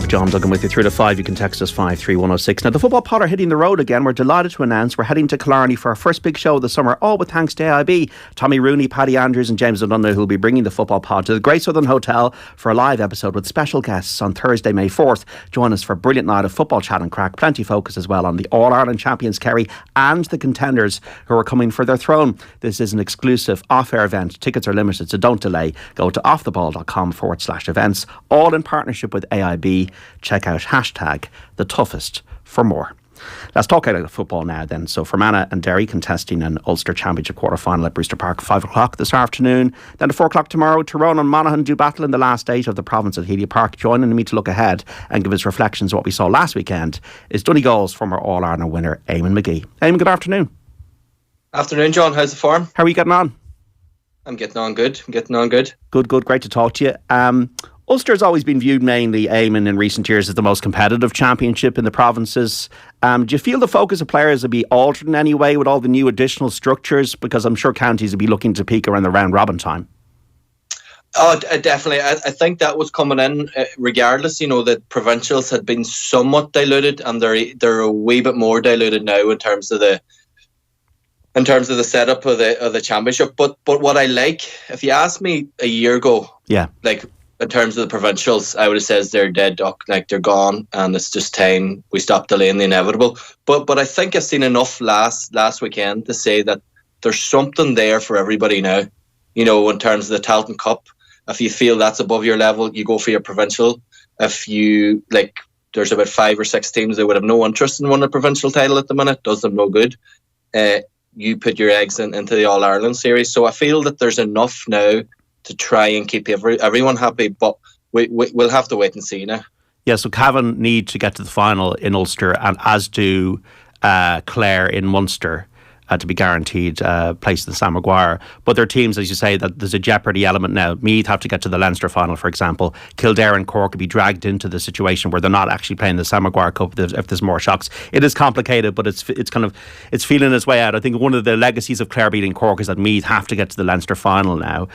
John Duggan with you through to 5. You can text us 53106. Now, the football pod are hitting the road again. We're delighted to announce we're heading to Killarney for our first big show of the summer, all with thanks to AIB. Tommy Rooney, Paddy Andrews and James O'Donoghue, who will be bringing the football pod to the Great Southern Hotel for a live episode with special guests on Thursday, May 4th. Join us for a brilliant night of football chat and crack. Plenty focus as well on the All-Ireland champions Kerry and the contenders who are coming for their throne. This is an exclusive off-air event. Tickets are limited, so don't delay. Go to offtheball.com/events, all in partnership with AIB. Check out hashtag the toughest for more. Let's talk about football now then. So Fermanagh and Derry contesting an Ulster Championship quarter-final at Brewster Park 5 o'clock this afternoon. Then at 4 o'clock tomorrow, Tyrone and Monaghan do battle in the last stage of the province at Healy Park. Joining me to look ahead and give us reflections of what we saw last weekend is Donegal's former All-Ireland winner Eamon McGee. Eamon, good afternoon. Afternoon, John. How's the form? How are you getting on? I'm getting on good. Good. Great to talk to you. Ulster has always been viewed mainly, Eamon, in recent years as the most competitive championship in the provinces. Do you feel the focus of players will be altered in any way with all the new additional structures? Because I'm sure counties will be looking to peak around the round robin time. Oh, definitely. I think that was coming in regardless. You know, that provincials had been somewhat diluted, and they're a wee bit more diluted now in terms of the setup of the championship. But what I like, if you asked me a year ago, in terms of the provincials, I would have said they're dead duck, like they're gone, and it's just time we stop delaying the inevitable. But I think I've seen enough last weekend to say that there's something there for everybody now. You know, in terms of the Tailteann Cup, if you feel that's above your level, you go for your provincial. If you there's about 5 or 6 teams that would have no interest in winning a provincial title at the minute. Does them no good. You put your eggs into the All Ireland series. So I feel that there's enough now to try and keep everyone happy, but we'll have to wait and see now. Yeah, so Cavan need to get to the final in Ulster, and as do Clare in Munster, to be guaranteed place in the Sam Maguire. But there are teams, as you say, that there's a jeopardy element now. Meath have to get to the Leinster final, for example. Kildare and Cork could be dragged into the situation where they're not actually playing the Sam Maguire Cup if there's more shocks. It is complicated, but it's feeling its way out. I think one of the legacies of Clare beating Cork is that Meath have to get to the Leinster final now.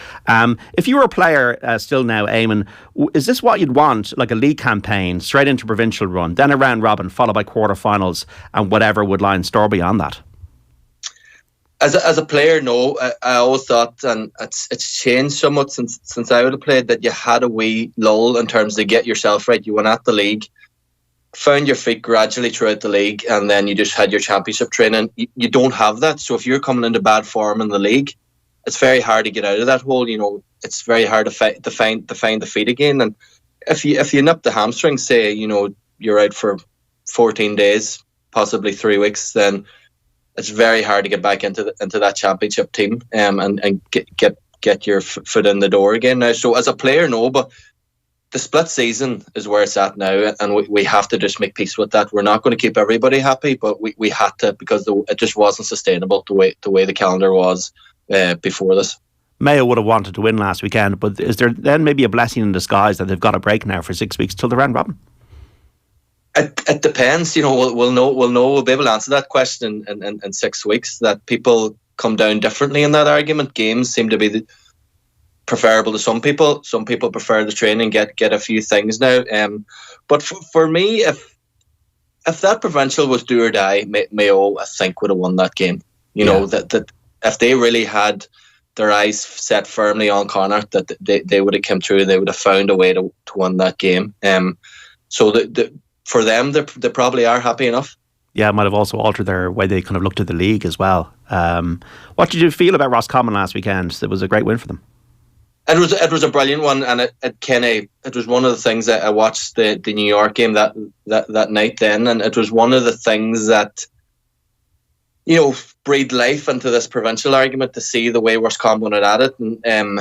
If you were a player still now, Eamon, is this what you'd want? Like a league campaign, straight into provincial run, then a round robin, followed by quarterfinals, and whatever would lie in store beyond that? As a player, no. I always thought, and it's changed somewhat since I would have played, that you had a wee lull in terms of get yourself right. You went at the league, found your feet gradually throughout the league, and then you just had your championship training. You don't have that. So if you're coming into bad form in the league, it's very hard to get out of that hole. You know, it's very hard to find the feet again. And if you nip the hamstring, say, you know, you're out for 14 days, possibly 3 weeks, then it's very hard to get back into that championship team and get your foot in the door again now. So as a player, no, but the split season is where it's at now, and we have to just make peace with that. We're not going to keep everybody happy, but we had to, because it just wasn't sustainable the way the calendar was before this. Mayo would have wanted to win last weekend, but is there then maybe a blessing in disguise that they've got a break now for 6 weeks till the round robin? It depends. You know, we'll be able to answer that question in 6 weeks. That people come down differently in that argument. Games seem to be preferable to some people. Some people prefer the training, get a few things now. But for me, if that provincial was do or die, Mayo, I think, would have won that game. You know, that if they really had their eyes set firmly on Connacht, that they would have come through. They would have found a way to win that game. So for them, they probably are happy enough. Yeah, it might have also altered their way they kind of looked at the league as well. What did you feel about Roscommon last weekend? It was a great win for them. It was a brilliant one, and it was one of the things that I watched the New York game that night then, and it was one of the things that, you know, breathed life into this provincial argument, to see the way Roscommon had at it, and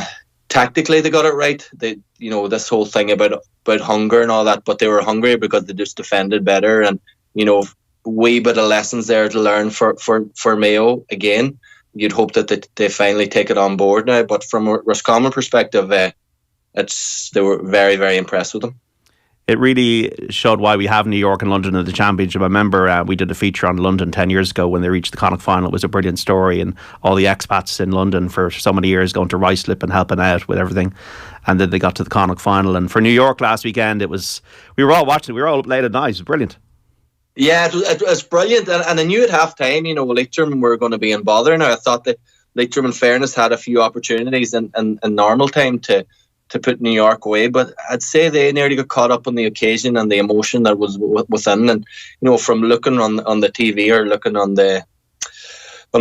tactically they got it right. They, you know, this whole thing about hunger and all that, but they were hungry because they just defended better, and, you know, wee bit of lessons there to learn for Mayo again. You'd hope that they finally take it on board now, but from a Roscommon perspective, they were very, very impressed with them. It really showed why we have New York and London in the championship. I remember we did a feature on London 10 years ago when they reached the Connacht final. It was a brilliant story, and all the expats in London for so many years going to Ruislip and helping out with everything. And then they got to the Connacht final. And for New York last weekend, we were all watching. We were all up late at night. It was brilliant. Yeah, it was brilliant. And I knew at half time, Leitrim were going to be in bother. Now, I thought that Leitrim, in fairness, had a few opportunities in normal time to put New York away, but I'd say they nearly got caught up on the occasion and the emotion that was within. And from looking on the TV or looking on the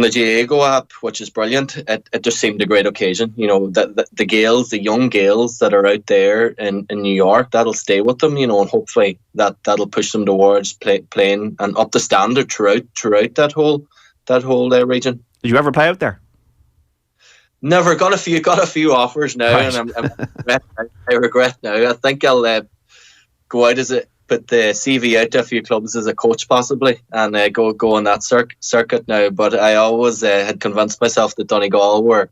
Diego app, which is brilliant, it just seemed a great occasion. The Gaels, the young Gaels that are out there in New York, that'll stay with them. And hopefully that'll push them towards playing and up the standard throughout that whole region. Did you ever play out there? Never. Got a few offers now, right. And I regret now. I think I'll go out put the CV out to a few clubs as a coach possibly, and go on that circuit now. But I always had convinced myself that Donegal were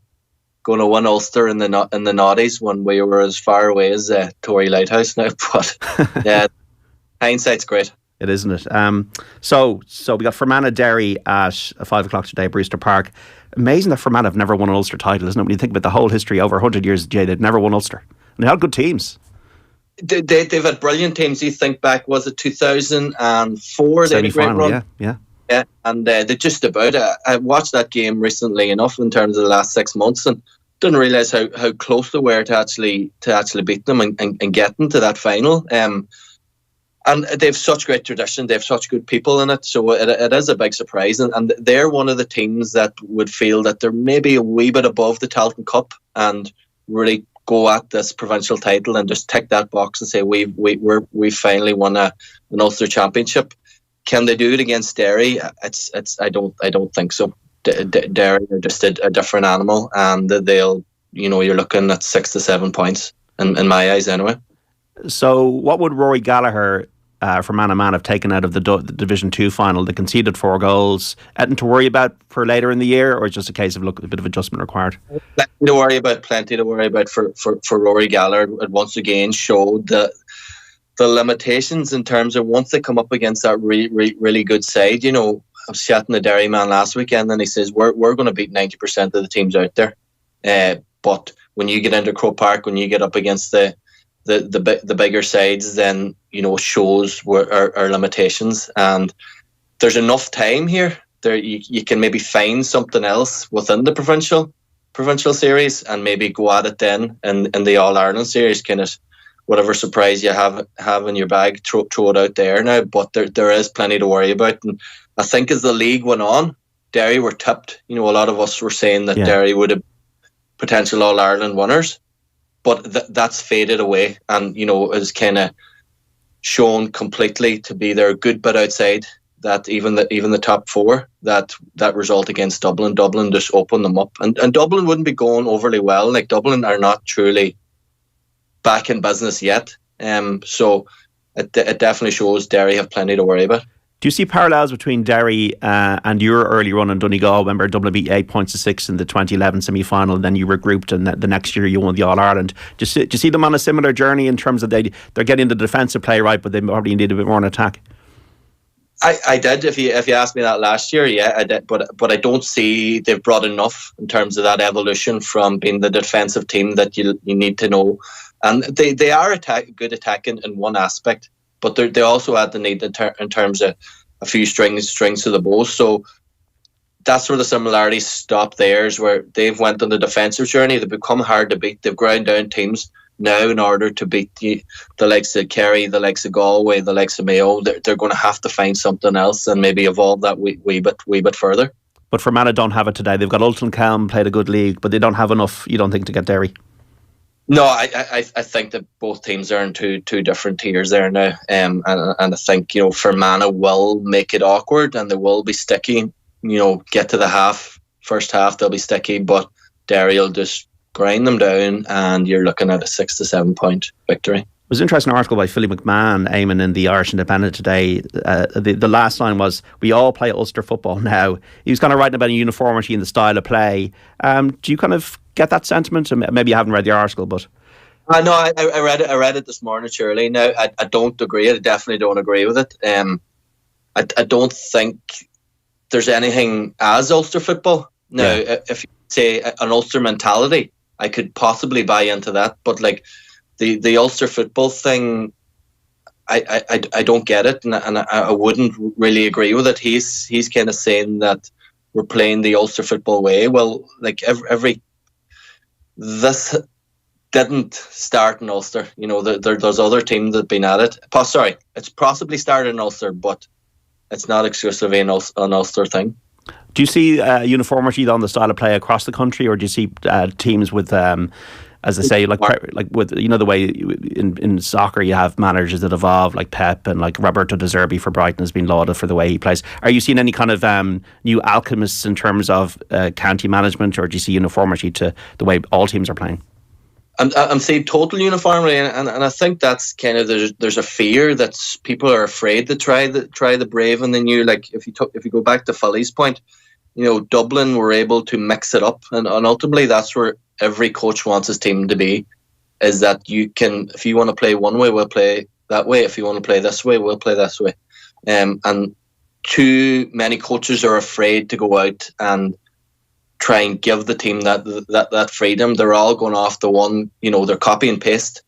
going to win Ulster in the noughties when we were as far away as Tory Lighthouse now. But yeah, hindsight's great. It isn't it? So we got Fermanagh Derry at 5 o'clock today at Brewster Park. Amazing that Fermanagh have never won an Ulster title, isn't it? When you think about the whole history over 100 years, Jay, they've never won Ulster. And they had good teams. They've had brilliant teams. You think back, was it 2004? They had a great run. Yeah. And they just about. I watched that game recently enough in terms of the last 6 months, and didn't realise how close they were to actually beat them and getting to that final. And they have such great tradition. They have such good people in it. So it is a big surprise. And they're one of the teams that would feel that they're maybe a wee bit above the Tailteann Cup and really go at this provincial title and just tick that box and say we finally won an Ulster Championship. Can they do it against Derry? I don't think so. Derry are just a different animal, and they'll you're looking at 6 to 7 points in my eyes anyway. So what would Rory Gallagher from Man have taken out of the Division 2 final? They conceded 4 goals. Anything to worry about for later in the year, or just a case of a bit of adjustment required? Plenty to worry about for Rory Gallagher. It once again showed the limitations in terms of once they come up against that really good side. I was chatting to Derry man last weekend, and he says we're going to beat 90% of the teams out there. But when you get into Croke Park, when you get up against the bigger sides, then shows our limitations, and there's enough time here. There you can maybe find something else within the provincial series and maybe go at it then in the All Ireland series. Kind of whatever surprise you have in your bag, throw it out there now. But there is plenty to worry about, and I think as the league went on, Derry were tipped. A lot of us were saying that Derry would have potential All Ireland winners. But that's faded away, and is kind of shown completely to be their good bit outside. That even the top 4, that result against Dublin just opened them up, and Dublin wouldn't be going overly well. Like, Dublin are not truly back in business yet. So it definitely shows Derry have plenty to worry about. Do you see parallels between Derry and your early run in Donegal? Remember, Dublin beat 8 points to 6 in the 2011 semi-final, and then you regrouped, and the next year you won the All-Ireland. Do you see them on a similar journey in terms of they're getting the defensive play right, but they probably need a bit more in attack? I did. If you asked me that last year, yeah, I did. But I don't see they've brought enough in terms of that evolution from being the defensive team that you need to know. And they are good attacking in one aspect, but they also had the need in terms of a few strings to the bow. So that's where the similarities stop. Theirs, where they've went on the defensive journey, they've become hard to beat. They've ground down teams now in order to beat the likes of Kerry, the likes of Galway, the likes of Mayo. They're going to have to find something else and maybe evolve that wee bit further. But Fermanagh don't have it today. They've got Ulster County played a good league, but they don't have enough, you don't think, to get Derry? No, I think that both teams are in two different tiers there now, and I think Fermanagh will make it awkward and they will be sticky. Get to the first half they'll be sticky, but Derry will just grind them down, and you're looking at a 6 to 7 point victory. It was an interesting article by Philly McMahon, Eamon, in the Irish Independent today. The last line was, "We all play Ulster football now." He was kind of writing about a uniformity in the style of play. Do you kind of get that sentiment? Maybe you haven't read the article, but I know. I read it. I read it this morning. Surely, now I don't agree. I definitely don't agree with it. I don't think there's anything as Ulster football. Now, if you say an Ulster mentality, I could possibly buy into that. But like the Ulster football thing, I don't get it, and I wouldn't really agree with it. He's kind of saying that we're playing the Ulster football way. Well, like this didn't start in Ulster. You know, there's other teams that have been at it. Sorry, it's possibly started in Ulster, but it's not exclusively an Ulster thing. Do you see uniformity on the style of play across the country, or do you see teams with, as I say, like with, you know, the way in soccer you have managers that evolve, like Pep, and like Roberto De Zerbi for Brighton has been lauded for the way he plays. Are you seeing any kind of new alchemists in terms of county management, or do you see uniformity to the way all teams are playing? I'm saying total uniformity, and I think that's kind of there's a fear that people are afraid to try the brave and the new. Like if you go back to Philly's point, you know, Dublin were able to mix it up, and ultimately that's where every coach wants his team to be. Is that you can, if you want to play one way, we'll play that way. If you want to play this way, we'll play this way. And too many coaches are afraid to go out and try and give the team that freedom. They're all going off the one, you know, they're copy and paste.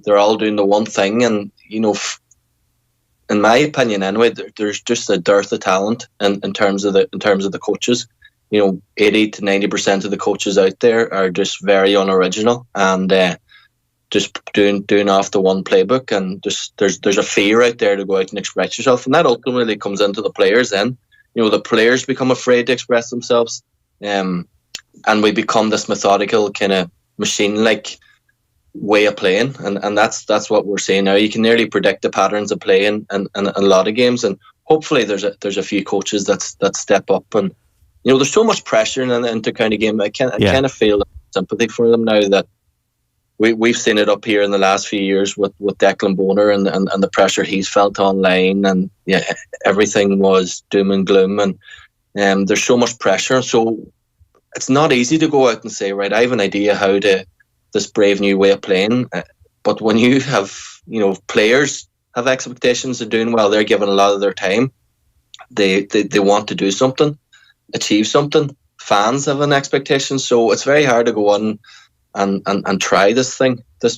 They're all doing the one thing, and you know, in my opinion, anyway, there's just a dearth of talent in terms of the coaches. You know, 80 to 90% of the coaches out there are just very unoriginal and just doing off the one playbook, and just there's a fear out there to go out and express yourself, and that ultimately comes into the players. Then, you know, the players become afraid to express themselves. And we become this methodical kind of machine-like way of playing, and that's what we're seeing now. You can nearly predict the patterns of play in a lot of games, and hopefully there's a few coaches that step up. And you know, there's so much pressure in an inter-county game. I kind of feel sympathy for them now that we've seen it up here in the last few years with Declan Bonner and the pressure he's felt online, and yeah, everything was doom and gloom, and there's so much pressure, so it's not easy to go out and say, right, I have an idea how to this brave new way of playing. But when you have, you know, players have expectations of doing well, they're given a lot of their time. They want to do something, achieve something. Fans have an expectation, so it's very hard to go on and try this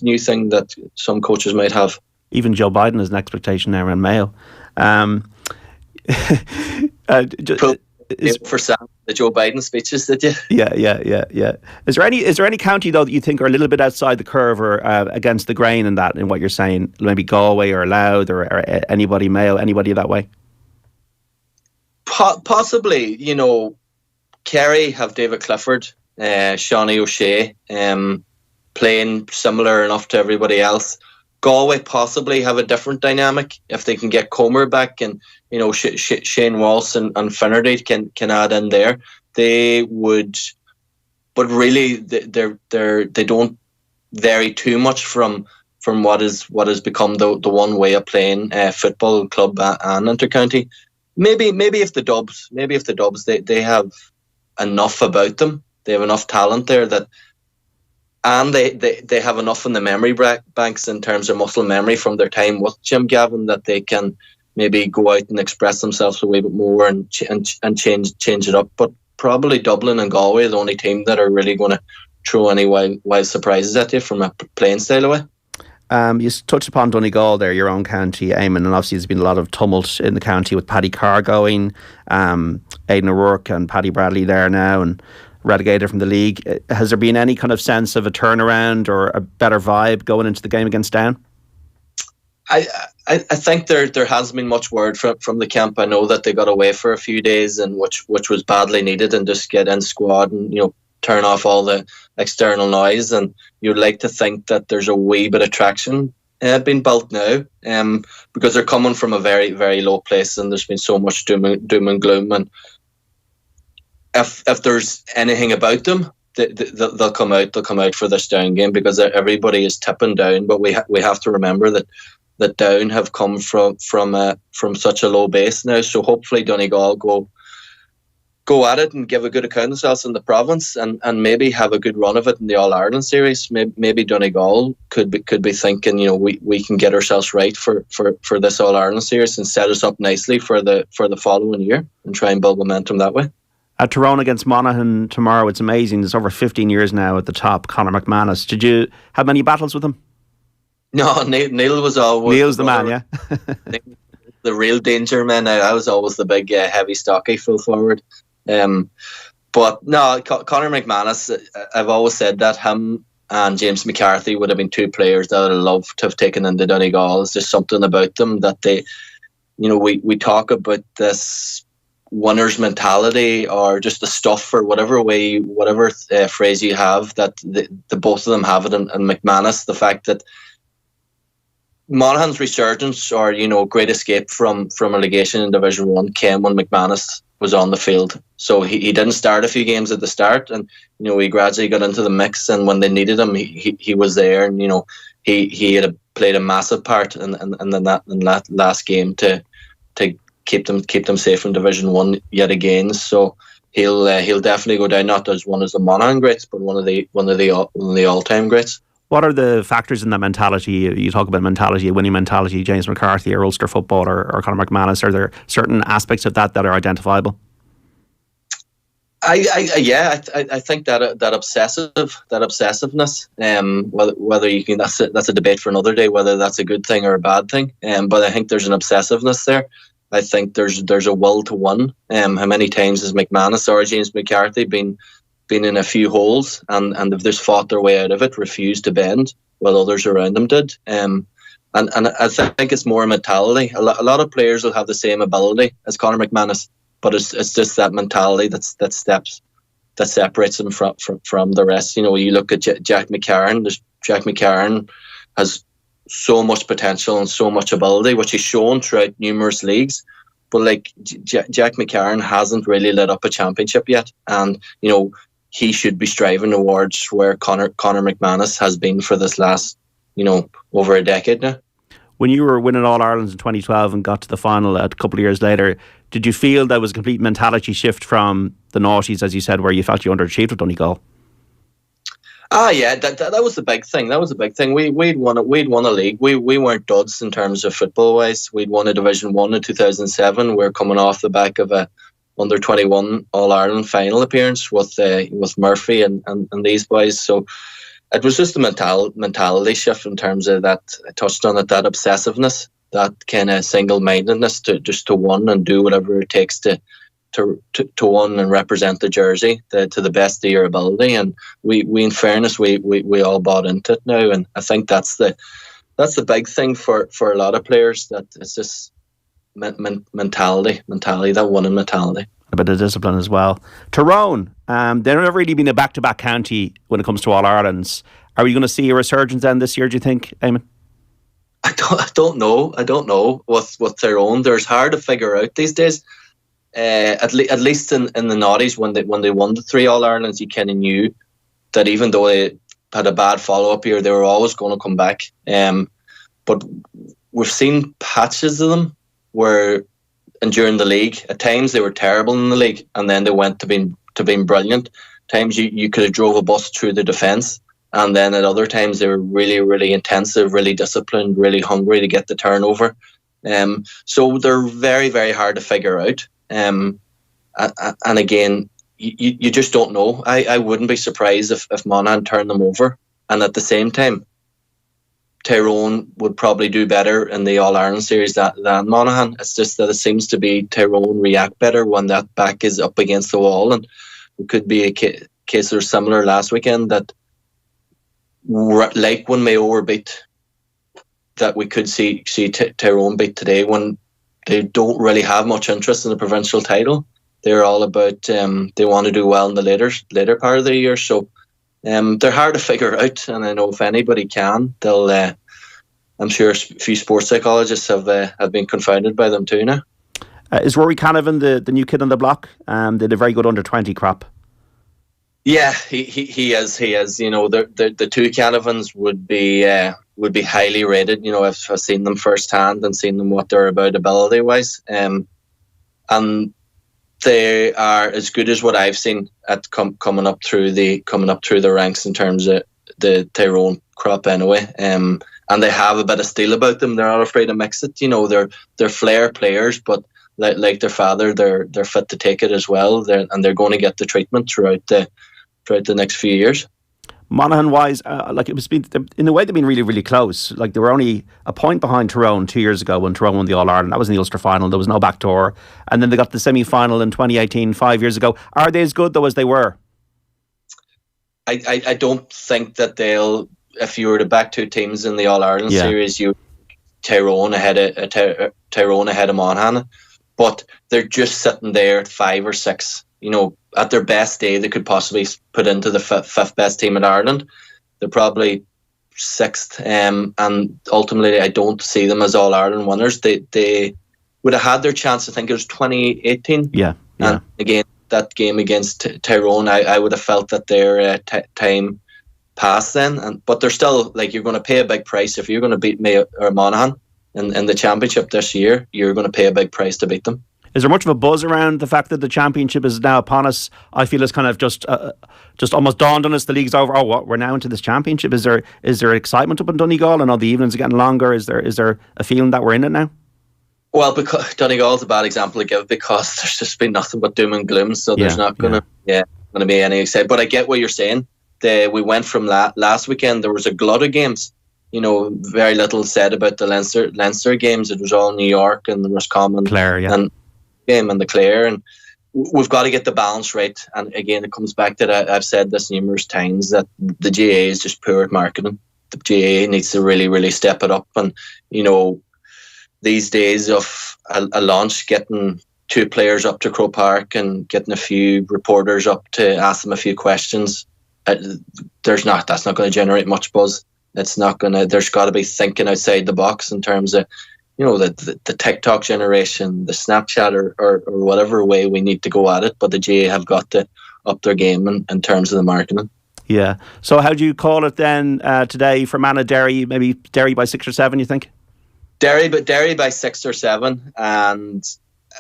new thing that some coaches might have. Even Joe Biden has an expectation there in Mayo. For Sam, the Joe Biden speeches, did you? Yeah. Is there any county though that you think are a little bit outside the curve or against the grain in what you're saying? Maybe Galway or Louth or anybody, Mayo, anybody that way? Possibly, you know, Kerry have David Clifford, Shawnee O'Shea, playing similar enough to everybody else. Galway possibly have a different dynamic if they can get Comer back, and you know, Shane Walsh and Finnerty can add in there. They would, but really they don't vary too much from what has become the one way of playing football, club and intercounty. Maybe if the Dubs they have enough about them. They have enough talent there that. And they have enough in the memory banks in terms of muscle memory from their time with Jim Gavin that they can maybe go out and express themselves a wee bit more and change it up. But probably Dublin and Galway are the only team that are really going to throw any wild surprises at you from a playing style away. You touched upon Donegal there, your own county, Eamon, and obviously there's been a lot of tumult in the county with Paddy Carr going, Aidan O'Rourke and Paddy Bradley there now, and relegated from the league. Has there been any kind of sense of a turnaround or a better vibe going into the game against Down? I think there hasn't been much word from the camp. I know that they got away for a few days, and which was badly needed, and just get in squad and, you know, turn off all the external noise. And you'd like to think that there's a wee bit of traction being built now, because they're coming from a very, very low place, and there's been so much doom and gloom. And if there's anything about them, they'll come out. They'll come out for this Down game, because everybody is tipping Down. But we have to remember that Down have come from such a low base now. So hopefully Donegal go go at it and give a good account of themselves in the province, and maybe have a good run of it in the All-Ireland series. Maybe Donegal could be thinking, we can get ourselves right for this All-Ireland series and set us up nicely for the following year and try and build momentum that way. At Tyrone against Monaghan tomorrow, it's amazing. It's over 15 years now at the top. Conor McManus. Did you have many battles with him? No, Neil was always... Neil's the man, yeah? The real danger man. I was always the big, heavy, stocky full forward. But no, Conor McManus, I've always said that him and James McCarthy would have been two players that I'd love to have taken into Donegal. There's just something about them that they, we talk about this winner's mentality, or just the stuff, or whatever phrase you have, that the both of them have it. And McManus, the fact that Monaghan's resurgence, or great escape from relegation in Division 1, came when McManus was on the field. So he didn't start a few games at the start, and he gradually got into the mix, and when they needed him, he was there, and he had played a massive part in that last game to keep them safe in Division 1 yet again. So he'll definitely go down, not as one of the Monaghan greats, but one of the all-time greats. What are the factors in that mentality? You talk about mentality, a winning mentality, James McCarthy or Ulster football or Conor McManus. Are there certain aspects of that are identifiable? I think that obsessiveness. Whether you can, that's a debate for another day, whether that's a good thing or a bad thing. But I think there's an obsessiveness there. I think there's a will to win. How many times has McManus or James McCarthy been in a few holes and they've just fought their way out of it, refused to bend while others around them did. And I think it's more mentality. A lot of players will have the same ability as Conor McManus, but it's just that mentality that separates them from the rest. You look at Jack McCarron. Jack McCarron has so much potential and so much ability, which he's shown throughout numerous leagues. But Jack McCarron hasn't really lit up a championship yet, and he should be striving towards where Conor McManus has been for this last, over a decade now. When you were winning All Irelands in 2012 and got to the final a couple of years later, did you feel there was a complete mentality shift from the noughties, as you said, where you felt you underachieved with Donegal? Yeah, that was the big thing. That was the big thing. We'd won a league. We weren't duds in terms of football wise. We'd won a Division 1 in 2007. We're coming off the back of a under 21 All Ireland final appearance with Murphy and these boys. So it was just a mentality shift in terms of that. I touched on it, that obsessiveness, that kind of single-mindedness to win and do whatever it takes to win and represent the jersey to the best of your ability. And we in fairness, we all bought into it now, and I think that's the big thing for a lot of players, that it's just mentality, that winning mentality. A bit of discipline as well. Tyrone, they've never really been a back-to-back county when it comes to All Irelands. Are we going to see a resurgence then this year, do you think, Eamon? I don't know with Tyrone. They're hard to figure out these days. At least in the noughties, when they won the 3 All Irelands, you kind of knew that even though they had a bad follow-up year, they were always going to come back. But we've seen patches of them where, and during the league, at times they were terrible in the league, and then they went to being brilliant. Times you could have drove a bus through the defence, and then at other times they were really, really intensive, really disciplined, really hungry to get the turnover. So they're very, very hard to figure out. And again, you just don't know. I wouldn't be surprised if Monaghan turned them over, and at the same time, Tyrone would probably do better in the All-Ireland series than Monaghan. It's just that it seems to be Tyrone react better when that back is up against the wall, and it could be a case or similar last weekend, that like when Mayo were beat, that we could see Tyrone beat today, when they don't really have much interest in the provincial title. They're all about they want to do well in the later part of the year. So they're hard to figure out, and I know if anybody can, they'll. I'm sure a few sports psychologists have been confounded by them too now. Is Rory Canavan the new kid on the block? They did a very good under-20 crop. Yeah, he is. The two Canavans would be highly rated. I've seen them firsthand and seen them what they're about ability wise. And they are as good as what I've seen at coming up through the ranks in terms of the Tyrone crop anyway. And they have a bit of steel about them. They're not afraid to mix it. They're flair players, but like their father, they're fit to take it as well. They're going to get the treatment throughout the next few years. Monaghan wise, in a way they've been really, really close. Like they were only a point behind Tyrone 2 years ago when Tyrone won the All Ireland. That was in the Ulster final. There was no backdoor, and then they got the semi final in 2018, 5 years ago. Are they as good though as they were? I don't think that they'll. If you were to back two teams in the All Ireland series, you Tyrone ahead of Monaghan, but they're just sitting there at 5 or 6. At their best day, they could possibly put into the fifth best team in Ireland. They're probably 6th, and ultimately, I don't see them as All Ireland winners. They would have had their chance. I think it was 2018. Yeah. And again, that game against Tyrone, I would have felt that their time passed then. But they're still you're going to pay a big price if you're going to beat Monaghan in the championship this year. You're going to pay a big price to beat them. Is there much of a buzz around the fact that the championship is now upon us? I feel it's kind of just almost dawned on us. The league's over. Oh, what? We're now into this championship. Is there excitement up in Donegal? I know the evenings are getting longer. Is there a feeling that we're in it now? Well, because Donegal's a bad example to give because there's just been nothing but doom and gloom. So there's not going to be any excitement. But I get what you're saying. We went from last weekend. There was a glut of games. Very little said about the Leinster games. It was all New York and the Roscommon Clare, and game and the Clare, and we've got to get the balance right. And again, it comes back to that. I've said this numerous times that the GAA is just poor at marketing. The GAA needs to really, really step it up. And these days of a launch, getting 2 players up to Croke Park and getting a few reporters up to ask them a few questions, that's not going to generate much buzz. It's not going to. There's got to be thinking outside the box in terms of the TikTok generation, the Snapchat or whatever way we need to go at it. But the GAA have got to up their game in terms of the marketing. Yeah. So how do you call it then today for Man of Derry? Maybe Derry by 6 or 7, you think? Derry by 6 or 7. And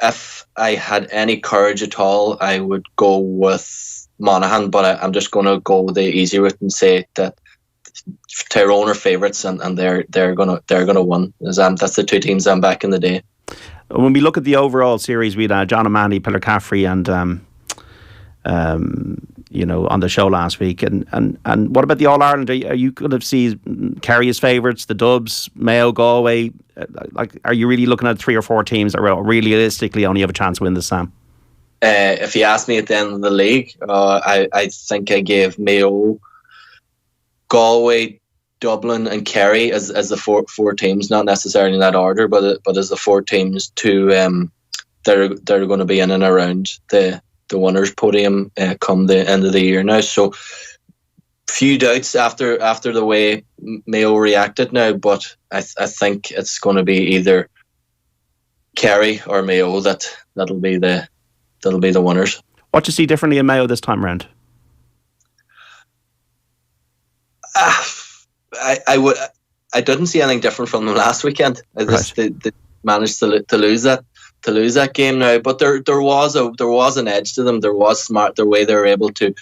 if I had any courage at all, I would go with Monaghan. But I'm just going to go the easy route and say that Tyrone are favourites, and they're gonna win. That's the 2 teams I'm back in the day. When we look at the overall series, we had John O'Mahony, Pillar Caffrey, and on the show last week. And what about the All Ireland? Are you going to see Kerry as favourites, the Dubs, Mayo, Galway? Are you really looking at 3 or 4 teams that realistically only have a chance to win this, Sam? If you ask me at the end of the league, I think I gave Mayo, Galway, Dublin and Kerry as the four teams, not necessarily in that order, but as the 4 teams to they're going to be in and around the winners' podium come the end of the year now. So few doubts after the way Mayo reacted now, but I think it's going to be either Kerry or Mayo that'll be the winners. What do you see differently in Mayo this time round? I didn't see anything different from them last weekend. They managed to lose that game now, but there was an edge to them. There was smart the way they were able to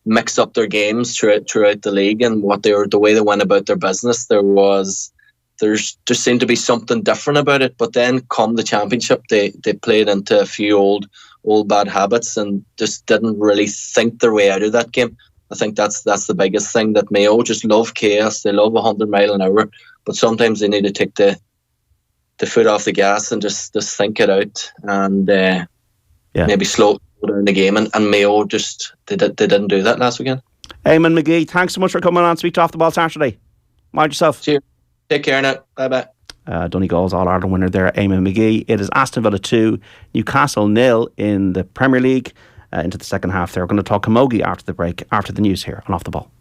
mix up their games throughout the league and the way they went about their business. There just seemed to be something different about it. But then come the championship, they played into a few old bad habits and just didn't really think their way out of that game. I think that's the biggest thing, that Mayo just love chaos. They love 100 mile an hour, but sometimes they need to take the foot off the gas and just think it out and maybe slow down the game. And Mayo just they didn't do that last weekend. Eamon McGee, thanks so much for coming on to Speak to Off the Ball Saturday. Mind yourself. Cheers. Take care now. Bye bye. Donegal's All Ireland winner there, Eamon McGee. It is Aston Villa 2, Newcastle 0 in the Premier League. Into the second half there. We're going to talk camogie after the break, after the news here on Off the Ball.